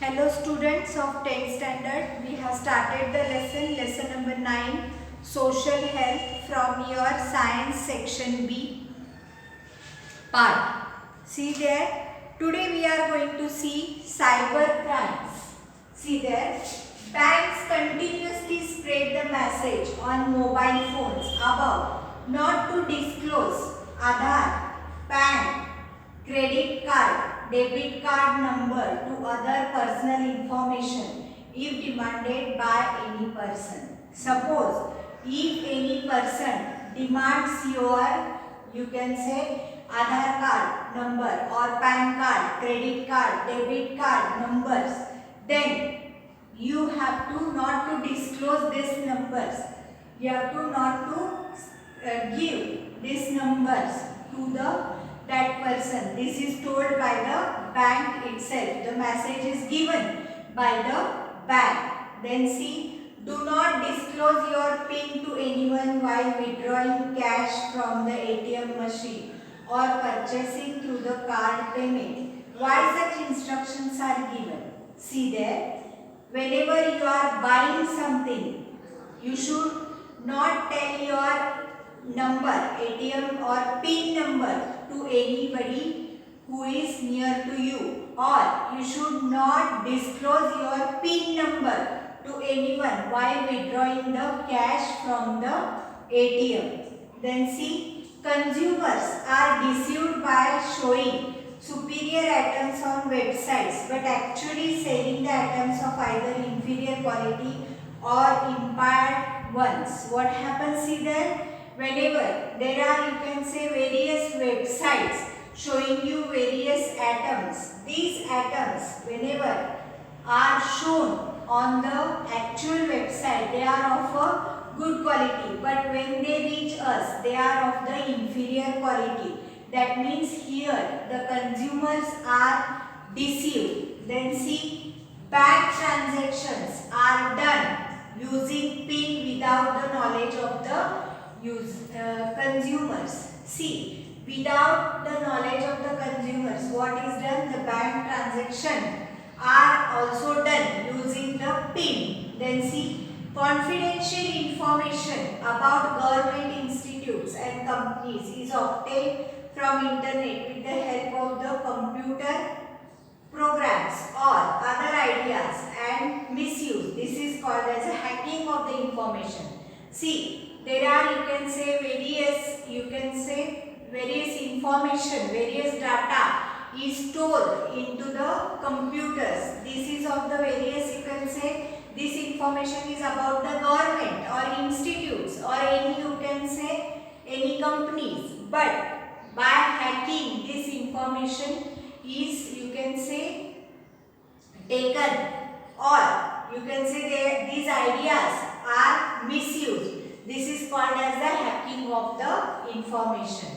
Hello students of 10th standard, we have started the lesson number 9, social health from your science section B part. See there, today we are going to see cyber crimes. See there, banks continuously spread the message on mobile phones about not to disclose Aadhaar, PAN, credit card, debit card number to other personal information if demanded by any person. Suppose if any person demands your, you can say, Aadhaar card number or PAN card, credit card, debit card numbers, then you have to not to disclose these numbers. You have to not to give these numbers to that person. This is told by the bank itself. The message is given by the bank. Then see, do not disclose your PIN to anyone while withdrawing cash from the ATM machine or purchasing through the card payment. Why such instructions are given? See there, whenever you are buying something, you should not tell your number, ATM or PIN number to anybody who is near to you, or you should not disclose your PIN number to anyone while withdrawing the cash from the ATM. Then see, consumers are deceived by showing superior items on websites but actually selling the items of either inferior quality or impaired ones. What happens, see there? Whenever there are, you can say, various websites showing you various atoms, these atoms whenever are shown on the actual website, they are of a good quality, but when they reach us, they are of the inferior quality. That means here the consumers are deceived. Then see, bank transactions are done using PIN without the knowledge of the consumers. See, without the knowledge of the consumers, what is done? The bank transaction are also done using the PIN. Then see, confidential information about government institutes and companies is obtained from internet with the help of the computer programs or other ideas and misuse. This is called as a hacking of the information. See, there are, you can say, various information, various data is stored into the computers. This is of the various, you can say, this information is about the government or institutes or any, you can say, any companies. But by hacking, this information is, you can say, taken, or you can say these ideas are misused. This is called as the hacking of the information.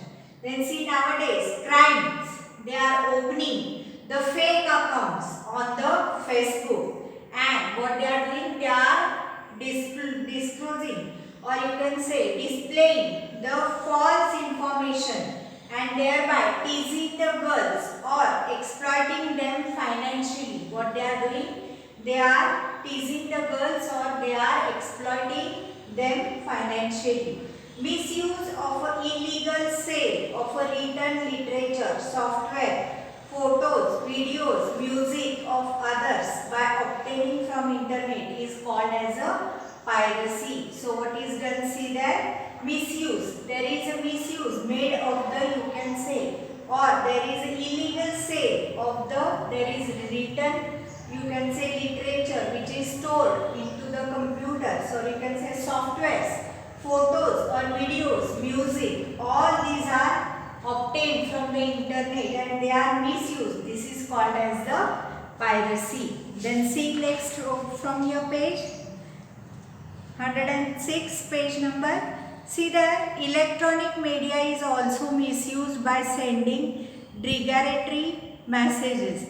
Then see, nowadays crimes, they are opening the fake accounts on the Facebook, and what they are doing, they are disclosing, or you can say displaying the false information and thereby teasing the girls or exploiting them financially. What they are doing? They are teasing the girls or they are exploiting them financially. Misuse of a illegal sale of a written literature, software, photos, videos, music of others by obtaining from internet is called as a piracy. So what is done? See there, misuse. There is a misuse made of the, you can say, or there is a illegal sale of the, there is written, you can say, literature which is stored into the computers, or you can say softwares, photos or videos, music. All these are obtained from the internet and they are misused. This is called as the piracy. Then see next from your page 106, page number. See, the electronic media is also misused by sending derogatory messages,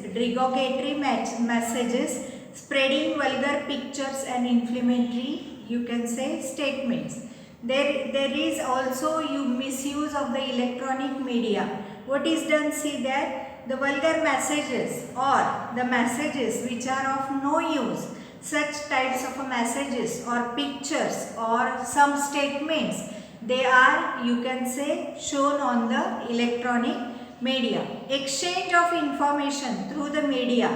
spreading vulgar pictures and inflammatory, you can say, statements. There is also misuse of the electronic media What is done? See there, the vulgar messages or the messages which are of no use, such types of messages or pictures or some statements, they are, you can say, shown on the electronic media. Exchange of information through the media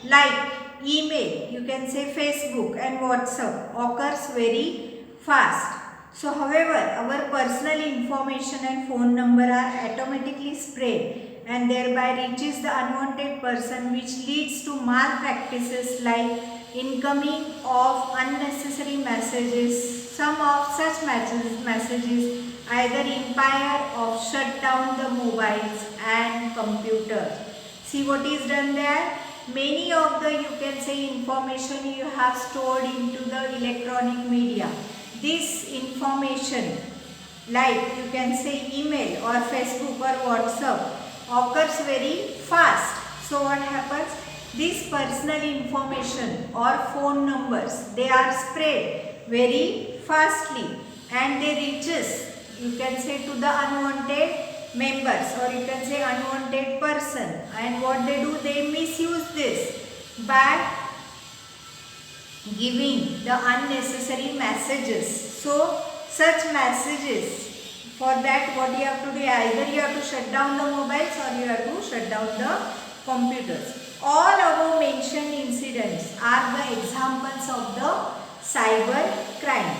like email, you can say Facebook and WhatsApp, occurs very fast. So however, our personal information and phone number are automatically spread and thereby reaches the unwanted person, which leads to malpractices like incoming of unnecessary messages. Some of such messages either impede or shut down the mobiles and computers. See what is done there? Many of the, you can say, information you have stored into the electronic media. This information, like you can say email or Facebook or WhatsApp, occurs very fast. So what happens? This personal information or phone numbers, they are spread very fastly and they reaches, you can say, to the unwanted members or you can say unwanted person. And what they do, they misuse this by giving the unnecessary messages. So such messages, for that what you have to do, either you have to shut down the mobiles or you have to shut down the computers. All above mentioned incidents are the examples of the cyber crime.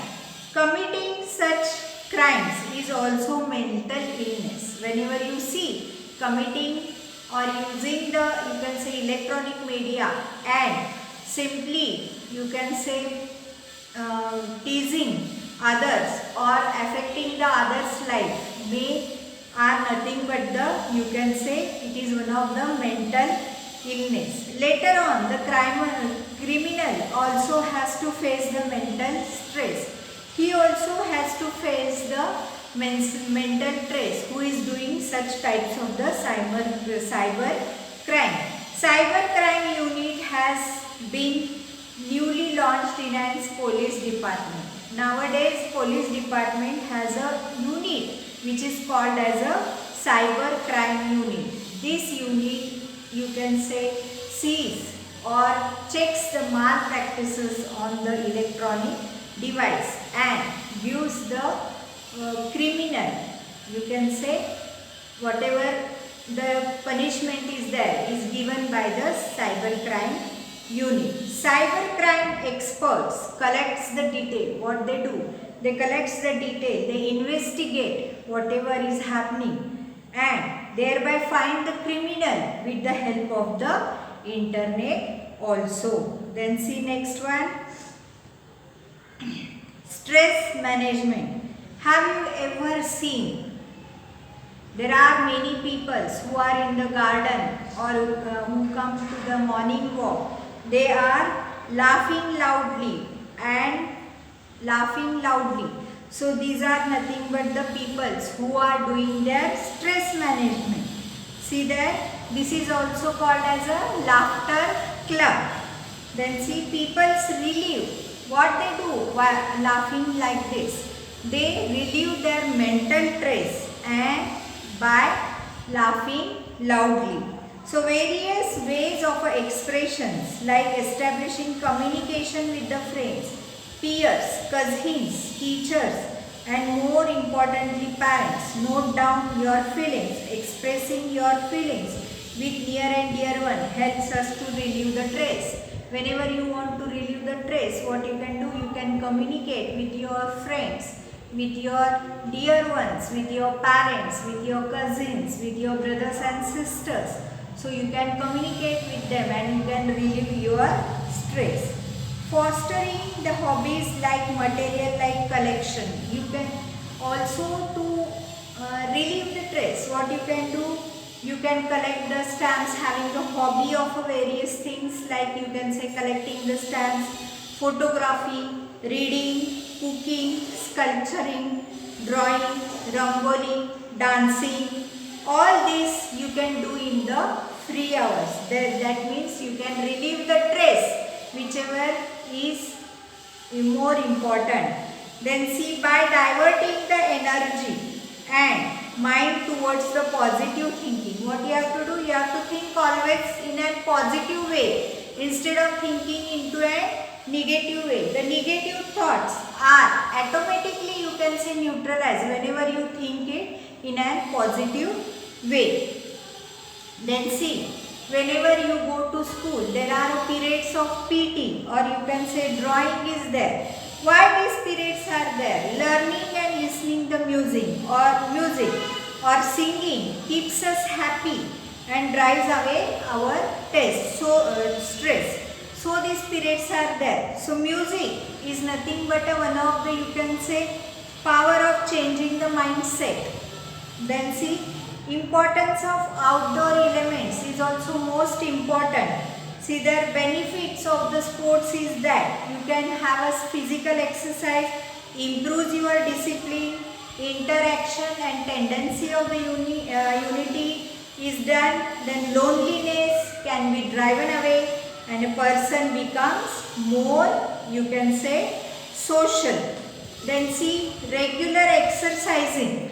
Committing such crimes is also mental illness. Whenever you see committing or using the, you can say, electronic media and simply, you can say, teasing others or affecting the others' life, they are nothing but the, you can say, it is one of the mental illness. Later on, the criminal also has to face the mental stress. He also has to face the mental stress who is doing such types of the cyber crime. Cyber crime unit has been newly launched in its police department. Nowadays, police department has a unit which is called as a cyber crime unit. This unit, you can say, sees or checks the malpractices on the electronic device and gives the criminal, you can say, whatever the punishment is there is given by the cyber crime unit. Cyber crime experts collects the detail. What they do? They collects the detail. They investigate whatever is happening and thereby find the criminal with the help of the internet also. Then see next one. Stress management. Have you ever seen, there are many people who are in the garden or who come to the morning walk. They are laughing loudly and laughing loudly. So these are nothing but the people who are doing their stress management. See there, this is also called as a laughter club. Then see, people's relieve. What they do while laughing like this? They relieve their mental stress and by laughing loudly. So various ways of expressions like establishing communication with the friends, peers, cousins, teachers and more importantly parents. Note down your feelings. Expressing your feelings with near and dear one helps us to relieve the stress. Whenever you want to relieve the stress, what you can do? You can communicate with your friends, with your dear ones, with your parents, with your cousins, with your brothers and sisters. So you can communicate with them and you can relieve your stress. Fostering the hobbies like material like collection. You can also to relieve the stress. What you can do? You can collect the stamps, having the hobby of various things like you can say collecting the stamps, photography, reading, cooking, sculpturing, drawing, rangoli, dancing. All this you can do in the free hours. That means you can relieve the stress whichever is more important. Then see, by diverting the energy and mind towards the positive thinking. What you have to do? You have to think always in a positive way instead of thinking into a negative way. The negative thoughts are automatically, you can say, neutralized whenever you think it in a positive way. Then see, whenever you go to school, there are periods of PT, or you can say drawing is there. Why these periods are there? Learning and listening the music or singing keeps us happy and drives away our stress. So these periods are there. So music is nothing but one of the, you can say, power of changing the mindset. Then see, importance of outdoor elements is also most important. See, their benefits of the sports is that you can have a physical exercise, improves your discipline, interaction and tendency of the unity is done. Then loneliness can be driven away and a person becomes more, you can say, social. Then see, regular exercising,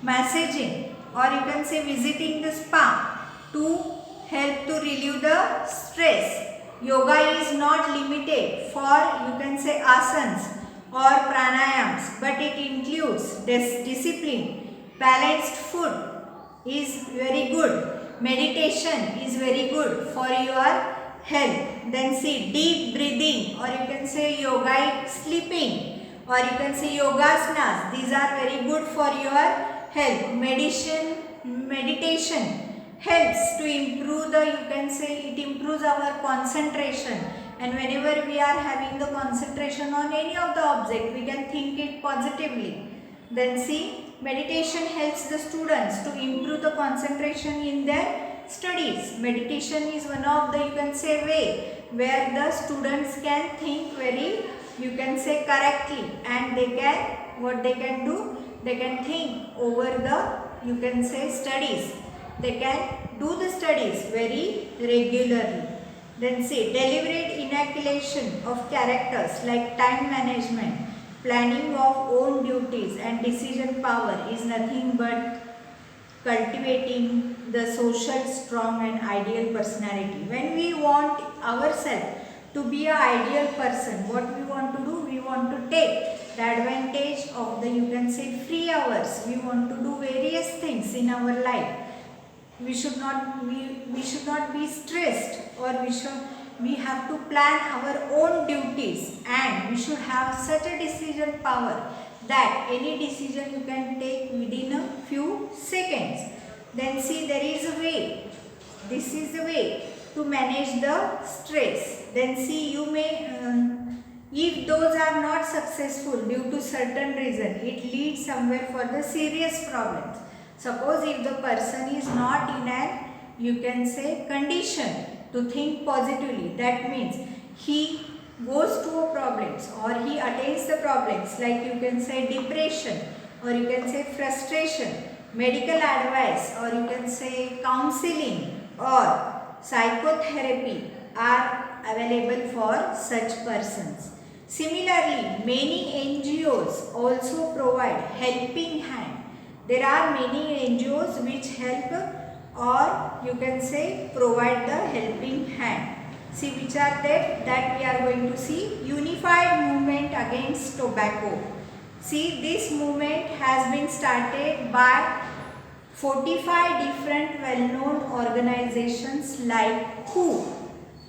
massaging, or you can say visiting the spa to help to relieve the stress. Yoga is not limited for, you can say, asanas or pranayams, but it includes this discipline. Balanced food is very good. Meditation is very good for your health. Then see, deep breathing, or you can say yogic sleeping, or you can say yogasanas. These are very good for your health. Meditation helps to improve the, you can say, it improves our concentration, and whenever we are having the concentration on any of the object, we can think it positively. Then see, meditation helps the students to improve the concentration in their studies. Meditation is one of the, you can say, way where the students can think very, you can say, correctly, and they can, what they can do, they can think over the, you can say, studies. They can do the studies very regularly. Then see, deliberate inoculation of characters like time management, planning of own duties and decision power is nothing but cultivating the social, strong and ideal personality. When we want ourselves to be an ideal person, what we want to do? We want to take the advantage of the, you can say, free hours. We want to do various things in our life. We should not be stressed, or we have to plan our own duties, and we should have such a decision power that any decision you can take within a few seconds. Then see, there is a way. This is the way to manage the stress. Then see, you may if those are not successful due to certain reason, it leads somewhere for the serious problems. Suppose if the person is not in an, you can say, condition to think positively, that means he goes to a problems, or he attains the problems like, you can say, depression, or you can say frustration. Medical advice, or you can say counseling or psychotherapy are available for such persons. Similarly, many NGOs also provide helping hand. There are many NGOs which help, or you can say provide the helping hand. See, which are there? That we are going to see. Unified movement against tobacco. See, this movement has been started by 45 different well-known organizations like WHO,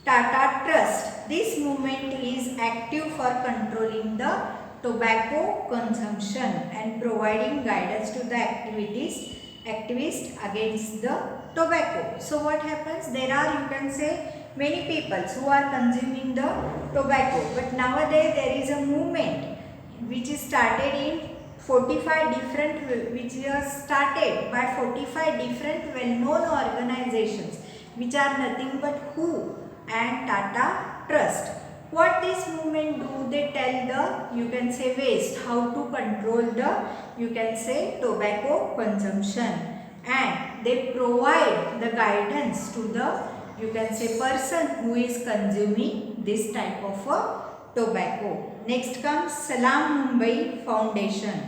Tata Trust. This movement is active for controlling the tobacco consumption and providing guidance to the activists against the tobacco. So what happens? There are, you can say, many people who are consuming the tobacco, but nowadays there is a movement which is started in 45 different, which was started by 45 different well-known organizations, which are nothing but WHO and Tata Trust. What this movement do? They tell the, you can say, waste, how to control the, you can say, tobacco consumption, and they provide the guidance to the, you can say, person who is consuming this type of a tobacco. Next comes Salam Mumbai Foundation.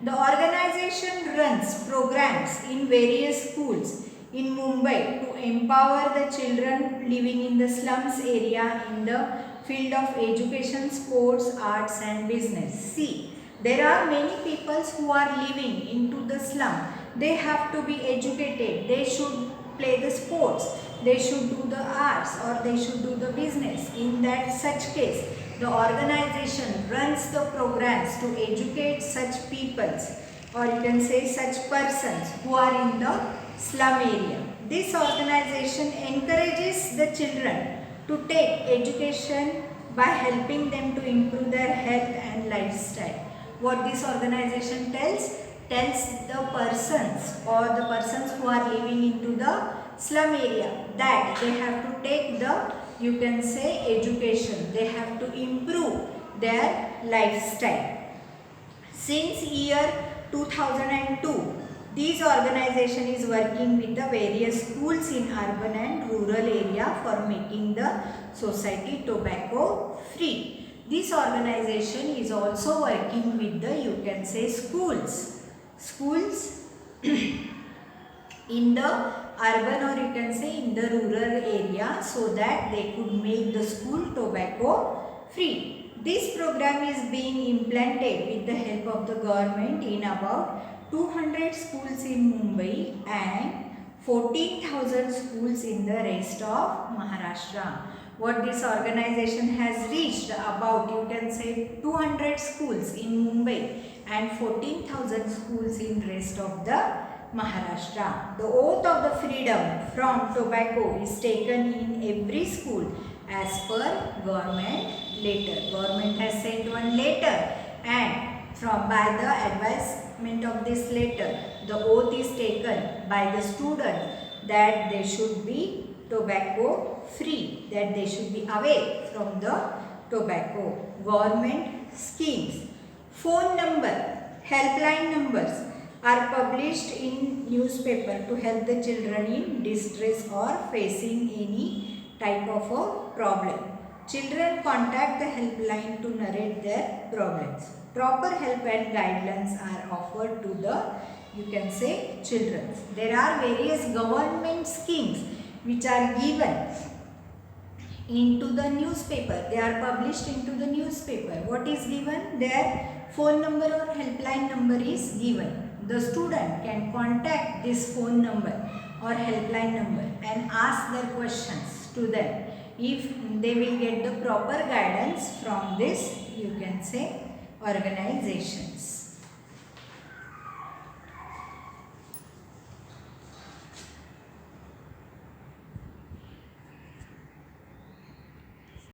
The organization runs programs in various schools in Mumbai to empower the children living in the slums area in the field of education, sports, arts and business. See, there are many people who are living into the slum. They have to be educated. They should play the sports. They should do the arts or they should do the business. In that such case, the organization runs the programs to educate such peoples, or you can say such persons who are in the slum area. This organization encourages the children to take education by helping them to improve their health and lifestyle. What this organization tells the persons or the persons who are living into the slum area that they have to take the, you can say, education. They have to improve their lifestyle. Since year 2002, this organization is working with the various schools in urban and rural area for making the society tobacco free. This organization is also working with the, you can say, schools in the urban or you can say in the rural area, so that they could make the school tobacco free. This program is being implemented with the help of the government in about 200 schools in Mumbai and 14,000 schools in the rest of Maharashtra. What this organization has reached about, you can say, 200 schools in Mumbai and 14,000 schools in rest of the Maharashtra. The oath of the freedom from tobacco is taken in every school as per government letter. Government has sent one letter, and by the advisement of this letter, the oath is taken by the student that they should be tobacco free, that they should be away from the tobacco. Government schemes, phone number, helpline numbers are published in newspaper to help the children in distress or facing any type of a problem. Children contact the helpline to narrate their problems. Proper help and guidelines are offered to the, you can say, children. There are various government schemes which are given into the newspaper. They are published into the newspaper. What is given? Their phone number or helpline number is given. The student can contact this phone number or helpline number and ask their questions to them. If they will get the proper guidance from this, you can say, organizations.